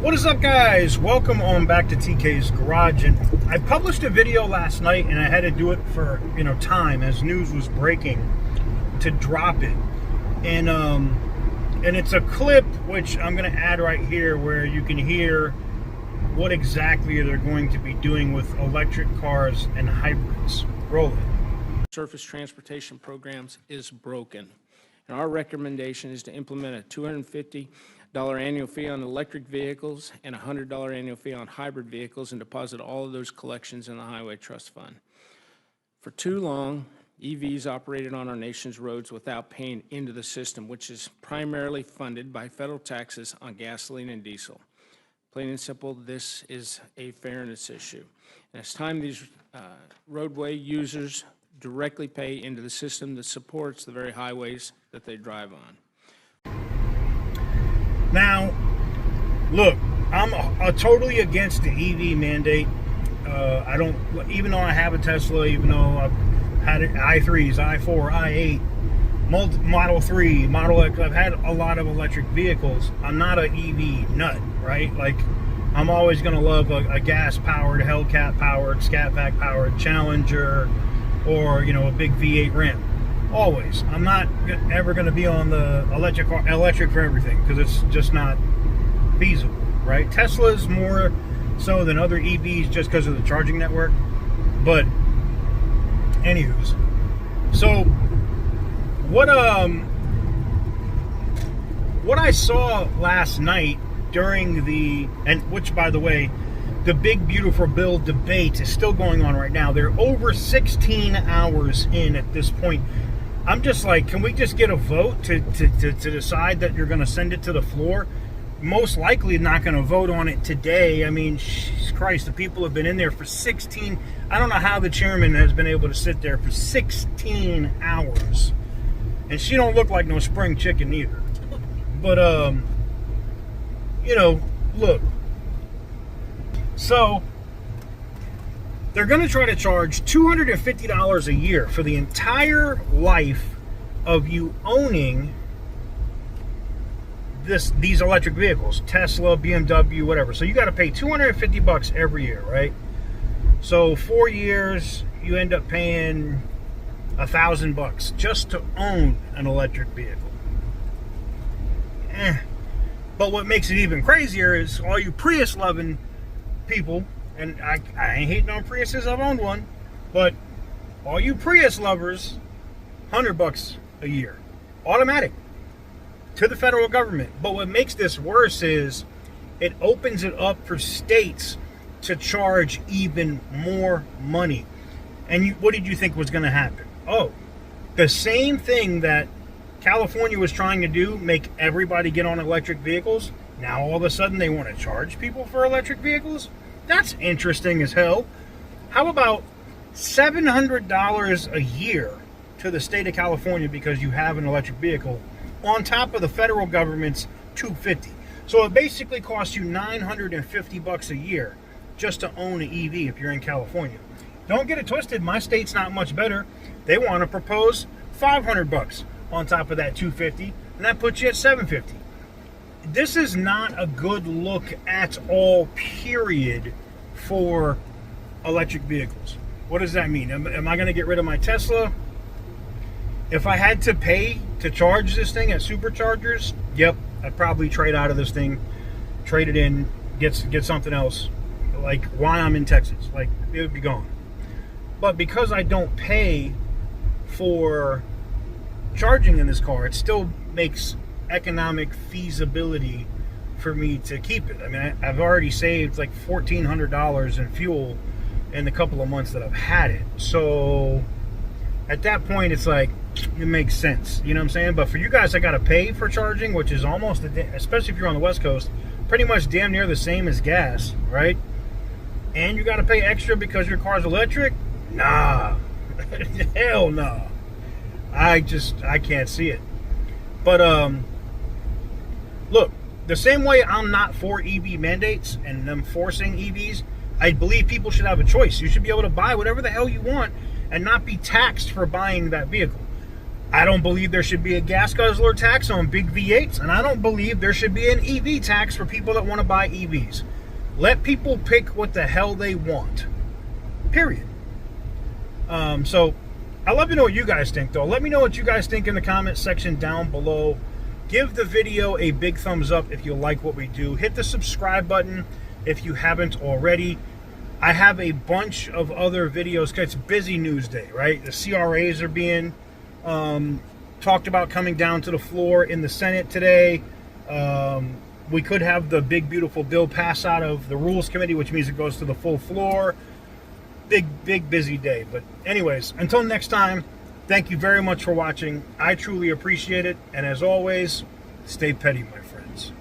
What is up, guys? Welcome on back to TK's Garage. And I published a video last night, and I had to do it for time as news was breaking to drop it. And it's a clip which I'm going to add right here where you can hear what exactly they're going to be doing with electric cars and hybrids. Roll it. Surface transportation programs is broken, and our recommendation is to implement a $250 annual fee on electric vehicles and a $100 annual fee on hybrid vehicles, and deposit all of those collections in the Highway Trust Fund. For too long, EVs operated on our nation's roads without paying into the system, which is primarily funded by federal taxes on gasoline and diesel. Plain and simple, this is a fairness issue. And it's time these roadway users directly pay into the system that supports the very highways that they drive on. Now, look, I'm totally against the EV mandate. I don't, even though I have a Tesla, even though I've had i3s, i4, i8, Model 3, Model X, I've had a lot of electric vehicles. I'm not an EV nut, right? Like, I'm always going to love a gas-powered, Hellcat-powered, Scat Pack-powered Challenger, or, a big V8 Ram. Always. I'm not ever going to be on the electric for everything, because it's just not feasible, right? Tesla's more so than other EVs just because of the charging network. But anywho's, so what I saw last night during which, by the way, the Big Beautiful Bill debate is still going on right now. They're over 16 hours in at this point. I'm just like, can we just get a vote to decide that you're going to send it to the floor? Most likely not going to vote on it today. I mean, Jesus Christ, the people have been in there for 16. I don't know how the chairman has been able to sit there for 16 hours. And she don't look like no spring chicken either. But, look. So, they're going to try to charge $250 a year for the entire life of you owning these electric vehicles, Tesla, BMW, whatever. So you got to pay $250 every year, right? So 4 years, you end up paying $1,000 just to own an electric vehicle. But what makes it even crazier is all you Prius-loving people. And I ain't hating on Priuses, I've owned one. But all you Prius lovers, $100 a year. Automatic. To the federal government. But what makes this worse is it opens it up for states to charge even more money. And what did you think was going to happen? Oh, the same thing that California was trying to do, make everybody get on electric vehicles. Now all of a sudden they want to charge people for electric vehicles? That's interesting as hell. How about $700 a year to the state of California because you have an electric vehicle on top of the federal government's $250? So it basically costs you $950 a year just to own an EV if you're in California. Don't get it twisted, my state's not much better. They want to propose $500 on top of that $250, and that puts you at $750. This is not a good look at all, period, for electric vehicles. What does that mean? Am I going to get rid of my Tesla? If I had to pay to charge this thing at superchargers, yep, I'd probably trade out of this thing, trade it in, get something else, like while I'm in Texas. Like, it would be gone. But because I don't pay for charging in this car, it still makes economic feasibility for me to keep it. I mean, I've already saved like $1,400 in fuel in the couple of months that I've had it. So at that point, it's like, it makes sense. You know what I'm saying? But for you guys that got to pay for charging, which is almost, especially if you're on the West Coast, pretty much damn near the same as gas, right? And you got to pay extra because your car's electric? Nah. Hell no. I can't see it. But look, the same way I'm not for EV mandates and them forcing EVs, I believe people should have a choice. You should be able to buy whatever the hell you want and not be taxed for buying that vehicle. I don't believe there should be a gas guzzler tax on big V8s, and I don't believe there should be an EV tax for people that want to buy EVs. Let people pick what the hell they want. Period. So I'd love to know what you guys think, though. Let me know what you guys think in the comment section down below. Give the video a big thumbs up if you like what we do. Hit the subscribe button if you haven't already. I have a bunch of other videos because it's busy news day, right? The CRAs are being talked about coming down to the floor in the Senate today. We could have the big, beautiful bill pass out of the Rules Committee, which means it goes to the full floor. Big, busy day. But anyways, until next time, thank you very much for watching. I truly appreciate it. And as always, stay petty, my friends.